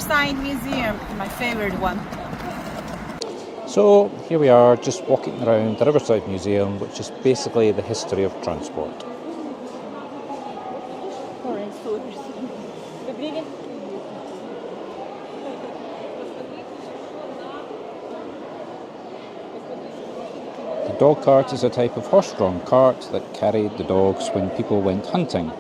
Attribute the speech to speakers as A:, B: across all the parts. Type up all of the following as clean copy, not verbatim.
A: Riverside Museum, my favorite one.
B: So here we are, just walking around the Riverside Museum, which is basically the history of transport. The dog cart is a type of horse-drawn cart that carried the dogs when people went hunting.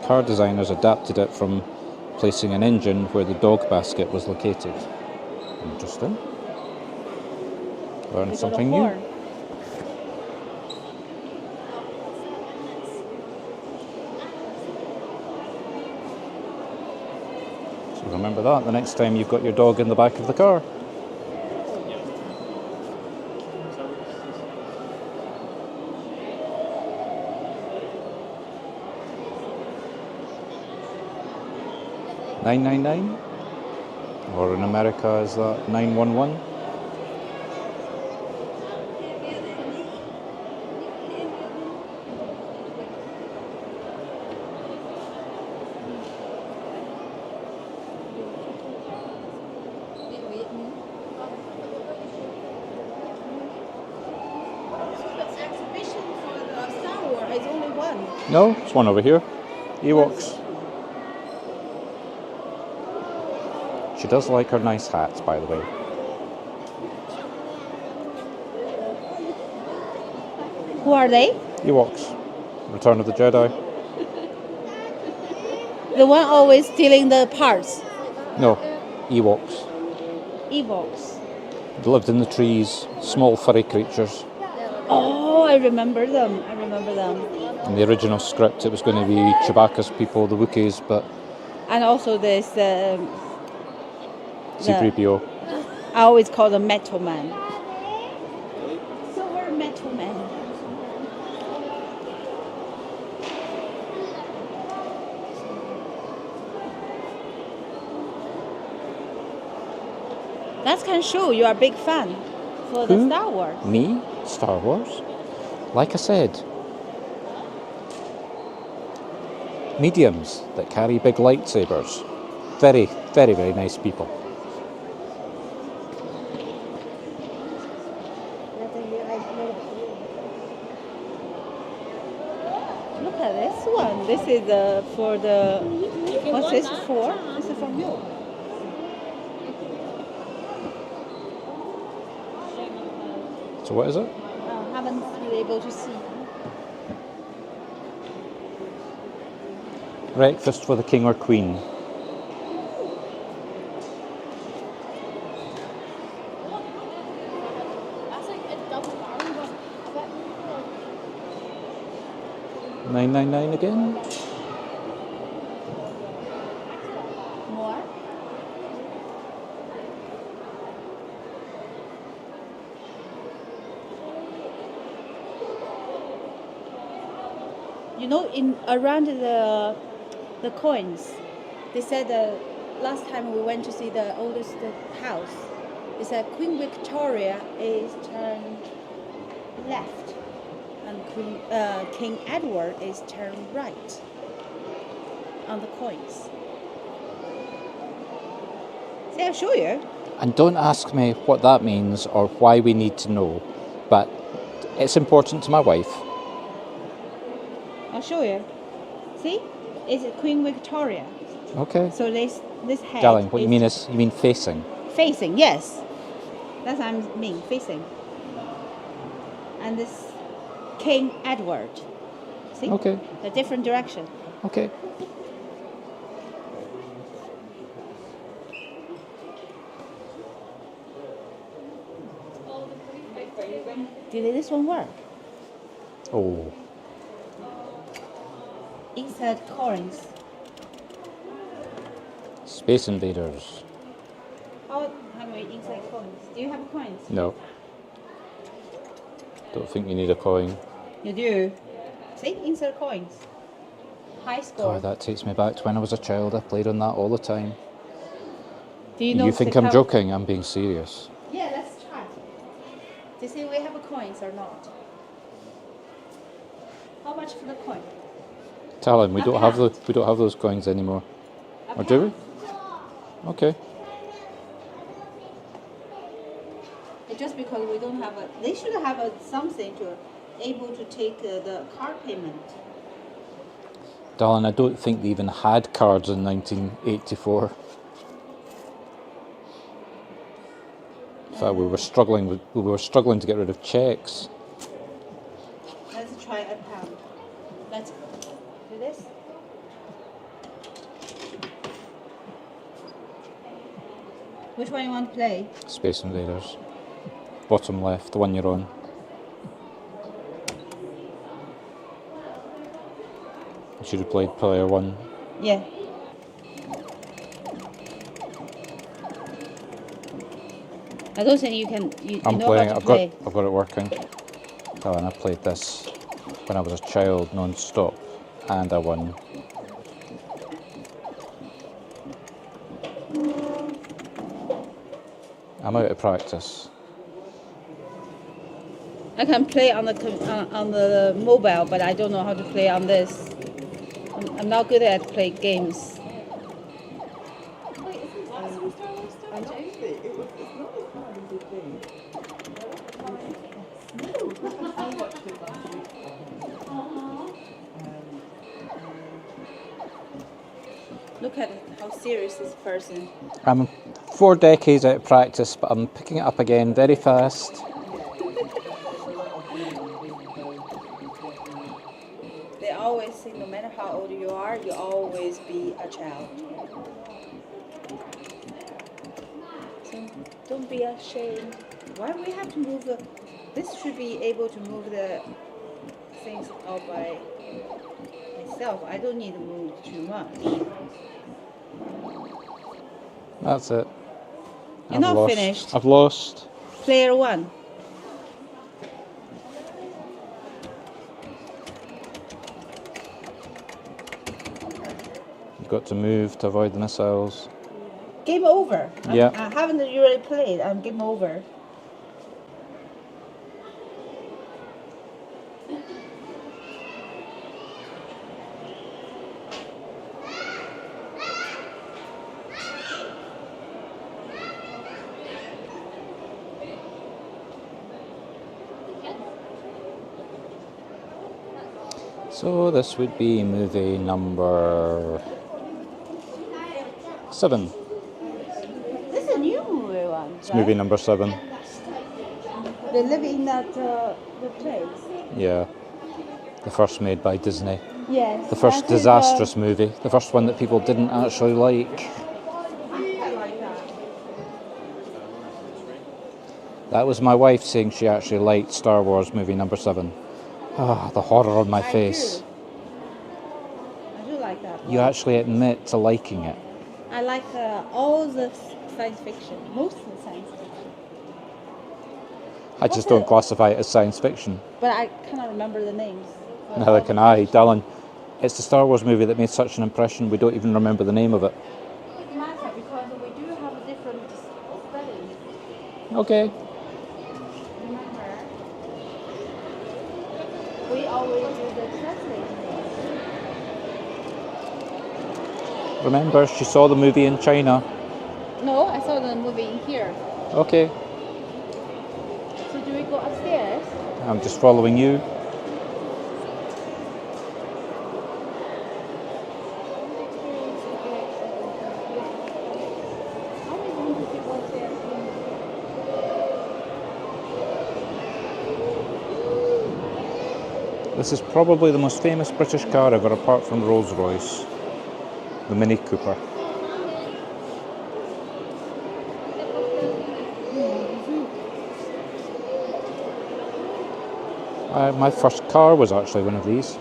B: Car designers adapted it from placing an engine where the dog basket was located. Interesting. Learn something new. So remember that the next time you've got your dog in the back of the car. $9.99, or in America is that $9.11? No, it's one over here. Ewoks. She does like her nice hats, by the way.
A: Who are they?
B: Ewoks. Return of the Jedi.
A: The one always stealing the parts.
B: No, Ewoks.
A: Ewoks.
B: They lived in the trees, small furry creatures.
A: Oh, I remember them.
B: In the original script, it was going to be Chewbacca's people, the Wookiees, but...
A: And also there's
B: C-3PO.
A: I always call them Metal Man. Silver Metal Man. That can show you are a big fan for the Star Wars.
B: Me? Star Wars? Like I said, mediums that carry big lightsabers. Very, very, very nice people.
A: Look at this one. This is for the... What's this for? This is for milk.
B: So what is it?
A: Haven't been able to see.
B: Breakfast for the king or queen. $9.99 again.
A: More? You know, in around the coins, they said last time we went to see the oldest house, they said Queen Victoria is turned left and King Edward is turned right on the coins. See, I'll show you.
B: And don't ask me what that means or why we need to know, but it's important to my wife.
A: I'll show you. See? It's Queen Victoria.
B: Okay.
A: So this head.
B: Darling, what you mean is, you mean facing?
A: Facing, yes. That's what I mean, facing. And this King Edward. See?
B: Okay.
A: A different direction.
B: Okay.
A: Did this one work?
B: Oh.
A: Inside coins.
B: Space Invaders.
A: Oh, hang on, inside coins. Do you have coins?
B: No. Don't think you need a coin.
A: You do. See, inside coins. High score.
B: God, that takes me back to when I was a child. I played on that all the time.
A: Do you know?
B: You think I'm joking? I'm being serious.
A: Yeah, let's try. To see if we have a coins or not. How much for the coin?
B: Tell him we don't have those coins anymore. Or do we? Okay.
A: just because we don't have a. They should have something to able to take the card payment.
B: Darling, I don't think they even had cards in 1984. In fact, we were struggling to get rid of cheques.
A: Let's try a pound. Let's do this. Which one you want to play?
B: Space Invaders. Bottom left, the one you're on. You should have played player 1.
A: Yeah. I don't think you can. You
B: I'm
A: know
B: playing
A: how
B: it.
A: to play.
B: I've got it working. Oh, and I played this when I was a child non-stop, and I won. I'm out of practice.
A: I can play on the mobile, but I don't know how to play on this. I'm not good at playing games. Look at how serious this person.
B: I'm 4 decades out of practice, but I'm picking it up again very fast.
A: They always say no matter how old you are, you always be a child. So don't be ashamed. Why we have to move the... This should be able to move the things all by itself. I don't need to move too much.
B: That's it.
A: You're not
B: lost.
A: finished.
B: I've lost.
A: Player 1.
B: You've got to move to avoid the missiles.
A: Game over.
B: Yeah.
A: I haven't really played. I'm game over.
B: So this would be movie number 7.
A: This is a new movie one.
B: It's movie number 7.
A: They live in that the place.
B: Yeah. The first made by Disney.
A: Yes.
B: The first disastrous movie. The first one that people didn't actually like.
A: I like that.
B: That was my wife saying she actually liked Star Wars movie number 7. Ah, the horror on my face.
A: I do like that.
B: You actually admit to liking it.
A: I like all the science fiction, most of the science fiction.
B: I just don't classify it as science fiction.
A: But I cannot remember the names.
B: Neither can I, darling. It's the Star Wars movie that made such an impression, we don't even remember the name of it.
A: It doesn't matter because we do have a different spelling.
B: Okay.
A: Remember, we always do the translation.
B: Remember, she saw the movie in China.
A: No, I saw the movie in here.
B: Okay.
A: So do we go upstairs?
B: I'm just following you. This is probably the most famous British car ever, apart from Rolls-Royce. The Mini Cooper. My first car was actually one of these.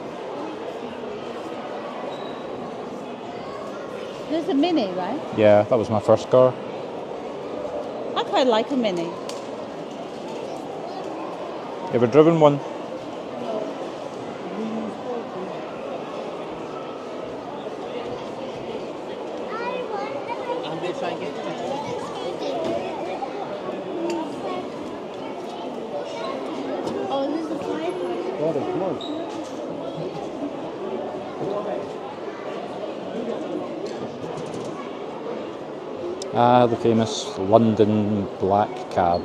A: There's a Mini, right?
B: Yeah, that was my first car.
A: I quite like a Mini.
B: You ever driven one?
A: Oh, this is a firefighter.
B: Ah, the famous London black cab.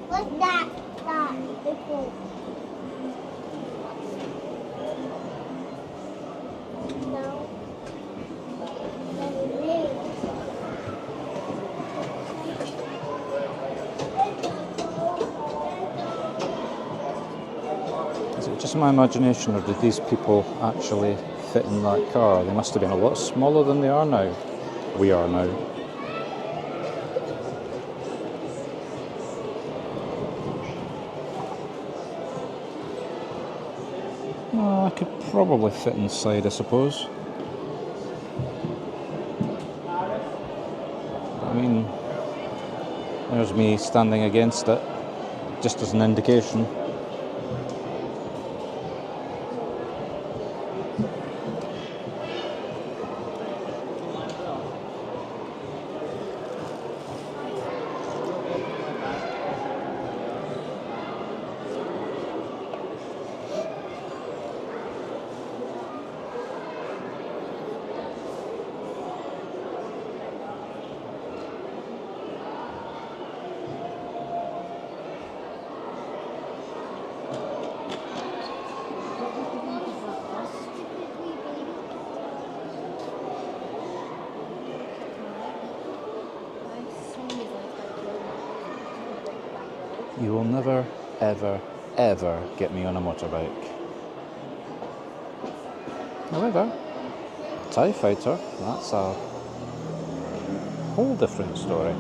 C: What's that? No.
B: Is it just my imagination, or did these people actually fit in that car? They must have been a lot smaller than they are now. We are now. Well, I could probably fit inside, I suppose. I mean, there's me standing against it, just as an indication. You will never, ever, ever get me on a motorbike. However, a TIE Fighter, that's a whole different story.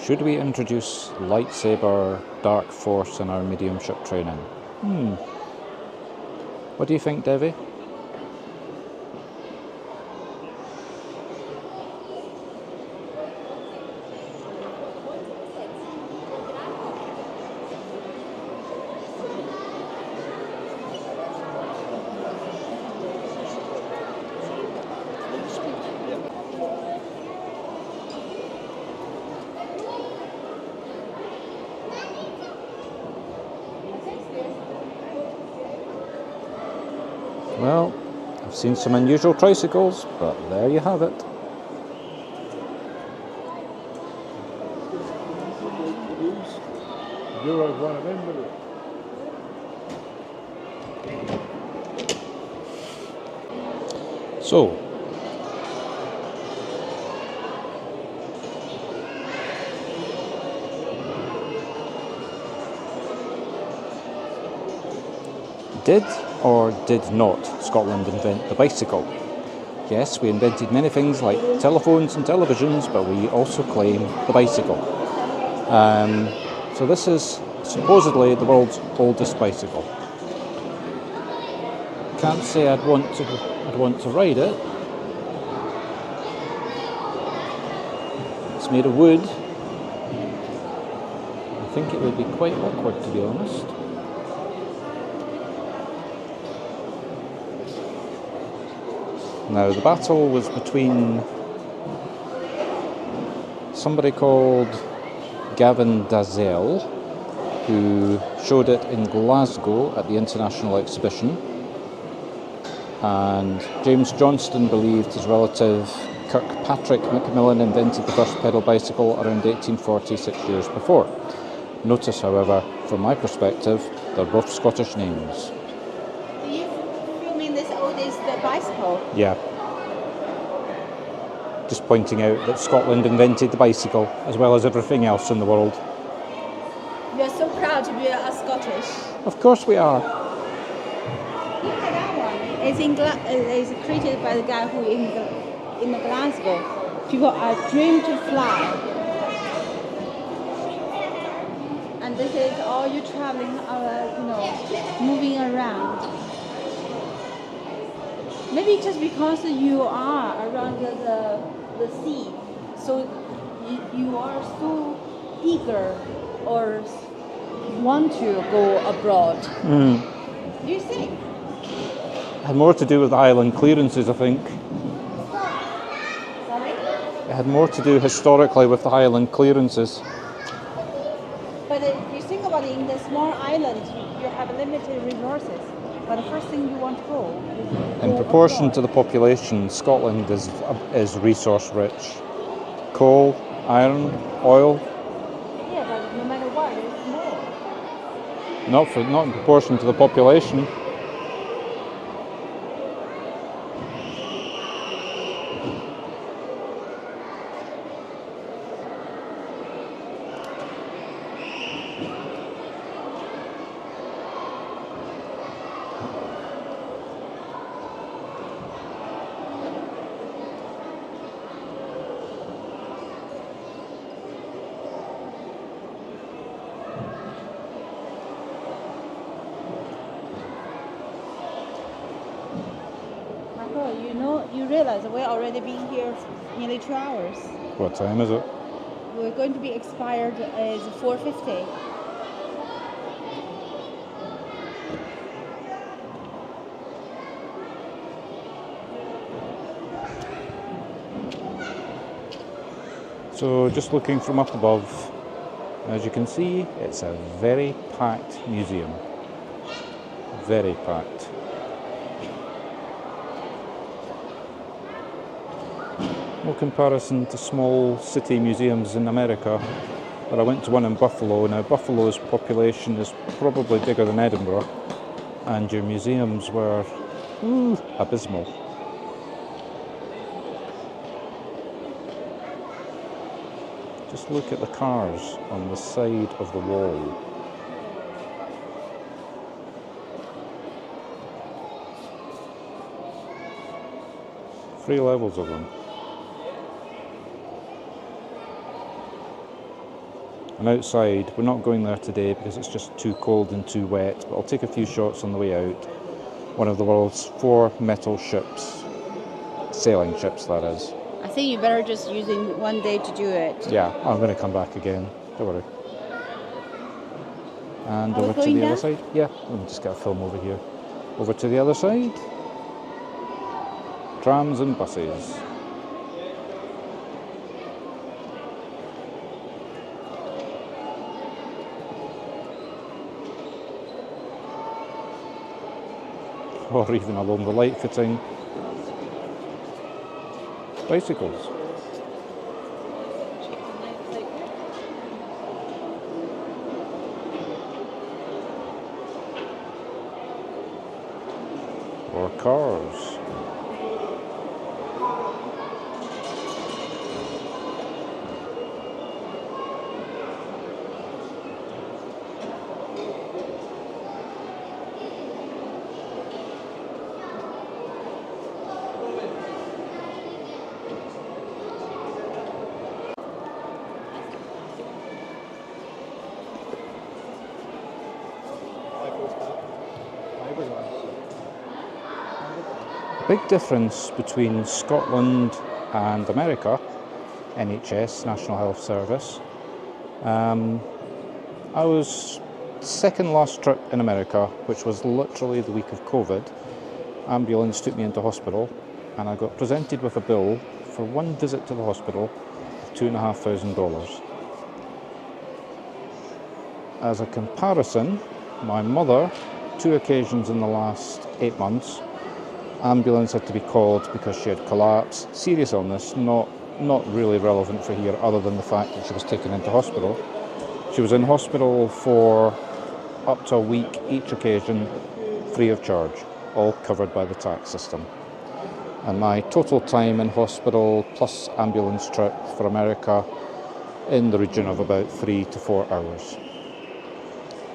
B: Should we introduce lightsaber dark force in our mediumship training? What do you think, Devi? Well, I've seen some unusual tricycles, but there you have it.
D: Euro's one of them, isn't it?
B: So, did or did not Scotland invent the bicycle? Yes, we invented many things like telephones and televisions, but we also claim the bicycle. So this is supposedly the world's oldest bicycle. Can't say I'd want to ride it. It's made of wood. I think it would be quite awkward, to be honest. Now, the battle was between somebody called Gavin Dazelle, who showed it in Glasgow at the International Exhibition, and James Johnston believed his relative Kirkpatrick Macmillan invented the first pedal bicycle around 1840, 6 years before. Notice, however, from my perspective, they're both Scottish names.
A: You mean this oldest bicycle?
B: Yeah. Just pointing out that Scotland invented the bicycle as well as everything else in the world.
A: We are so proud to be a Scottish.
B: Of course we are.
A: Look at that one. It's created by the guy who in Glasgow, people are dream to fly. And this is all you traveling, moving around. Maybe just because you are around the sea, so you are so eager or want to go abroad. Do you think?
B: It had more to do with island clearances, I think.
A: Sorry?
B: It had more to do historically with the Highland clearances.
A: But you think about it, in the small island, you have limited resources. But the first thing you want to go is
B: In
A: go
B: proportion
A: abroad.
B: to the population, Scotland is resource rich. Coal, iron, oil,
A: Yeah, but no matter what, it's more.
B: not in proportion to the population.
A: Michael, you realize we're already been here nearly 2 hours.
B: What time is it?
A: We're going to be expired as 4:50.
B: So just looking from up above, as you can see, it's a very packed museum. Very packed. No comparison to small city museums in America, but I went to one in Buffalo. Now Buffalo's population is probably bigger than Edinburgh, and your museums were abysmal. Just look at the cars on the side of the wall. Three levels of them. And outside, we're not going there today because it's just too cold and too wet, but I'll take a few shots on the way out. One of the world's 4 metal ships, sailing ships that is.
A: I think you better just using one day to do it.
B: Yeah, I'm going to come back again, don't worry. And
A: Are we
B: over to
A: going
B: the
A: down?
B: other side. Yeah, let me just get a film over here. Over to the other side. Trams and buses. Or even along the light fitting. Bicycles. Or cars. Big difference between Scotland and America, NHS, National Health Service. I was second last trip in America, which was literally the week of COVID. Ambulance took me into hospital and I got presented with a bill for one visit to the hospital of $2,500. As a comparison, my mother, 2 occasions in the last 8 months, ambulance had to be called because she had collapsed, serious illness, not really relevant for here other than the fact that she was taken into hospital. She was in hospital for up to a week each occasion, free of charge, all covered by the tax system. And my total time in hospital plus ambulance trip for America in the region of about 3 to 4 hours.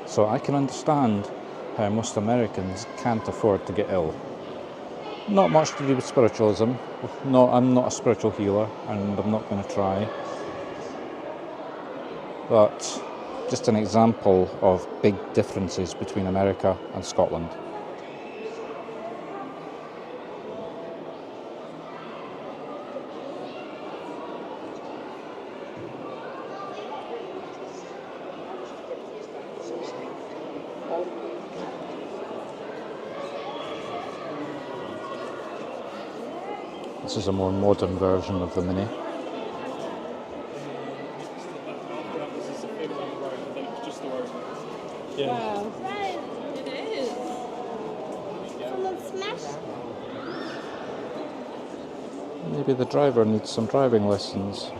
B: So I can understand how most Americans can't afford to get ill. Not much to do with spiritualism. No, I'm not a spiritual healer, and I'm not going to try. But just an example of big differences between America and Scotland. This is a more modern version of the Mini.
A: Wow.
C: It is. Someone smashed.
B: Maybe the driver needs some driving lessons.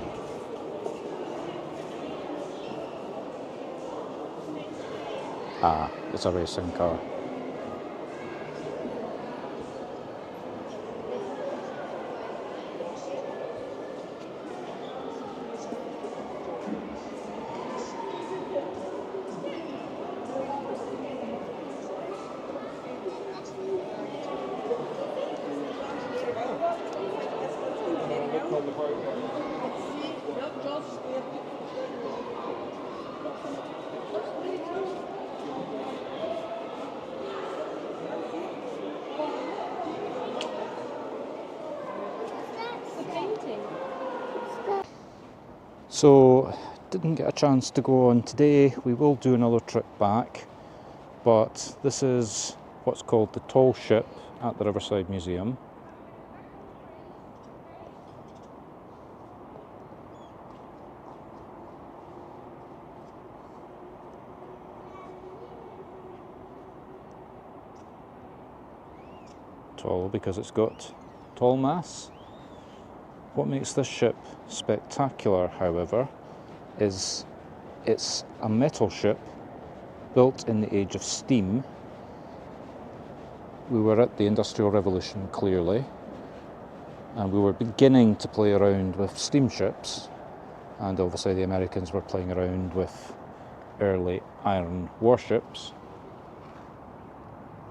B: Ah, it's a racing car. So, didn't get a chance to go on today. We will do another trip back, but this is what's called the tall ship at the Riverside Museum. Tall because it's got tall masts. What makes this ship spectacular, however, is it's a metal ship built in the age of steam. We were at the Industrial Revolution, clearly, and we were beginning to play around with steamships, and obviously the Americans were playing around with early iron warships.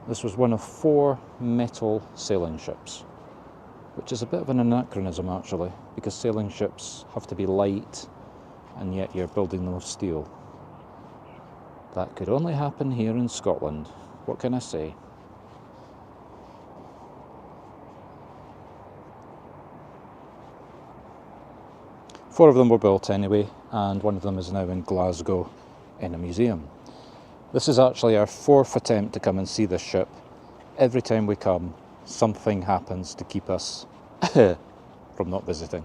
B: This was one of 4 metal sailing ships, which is a bit of an anachronism actually, because sailing ships have to be light and yet you're building them of steel. That could only happen here in Scotland. What can I say? Four of them were built anyway, and one of them is now in Glasgow in a museum. This is actually our 4th attempt to come and see this ship. Every time we come, something happens to keep us from not visiting.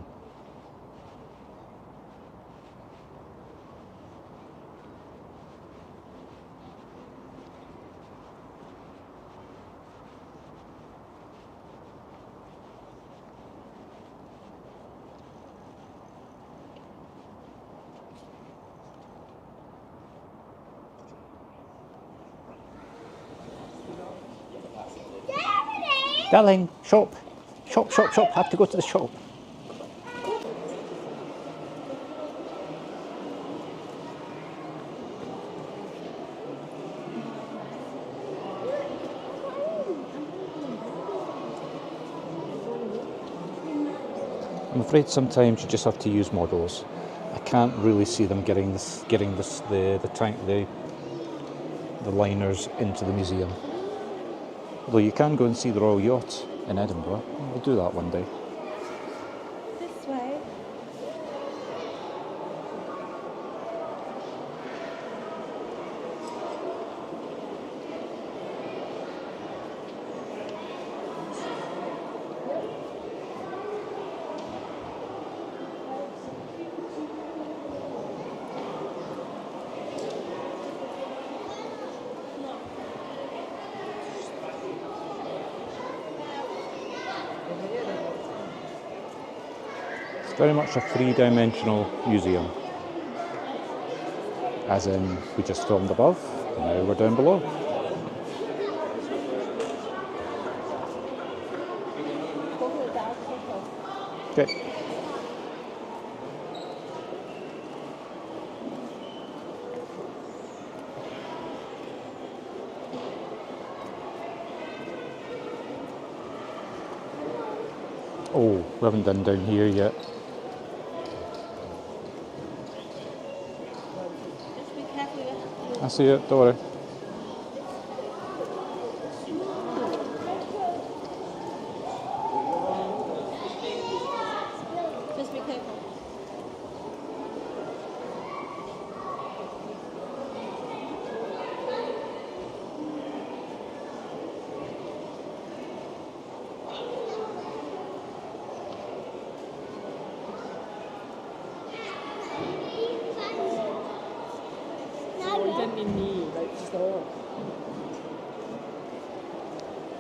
B: Darling, shop, shop, shop, shop, have to go to the shop. I'm afraid sometimes you just have to use models. I can't really see them getting the liners into the museum. Although you can go and see the Royal Yacht in Edinburgh. We'll do that one day.
A: This way.
B: Very much a 3-dimensional museum. As in, we just filmed above, now we're down below. Okay. Oh, we haven't done down here yet.
A: Just be careful.
B: I see it, don't worry.
A: Just be careful.
C: Now
E: Ôi, trên mini, đấy, store.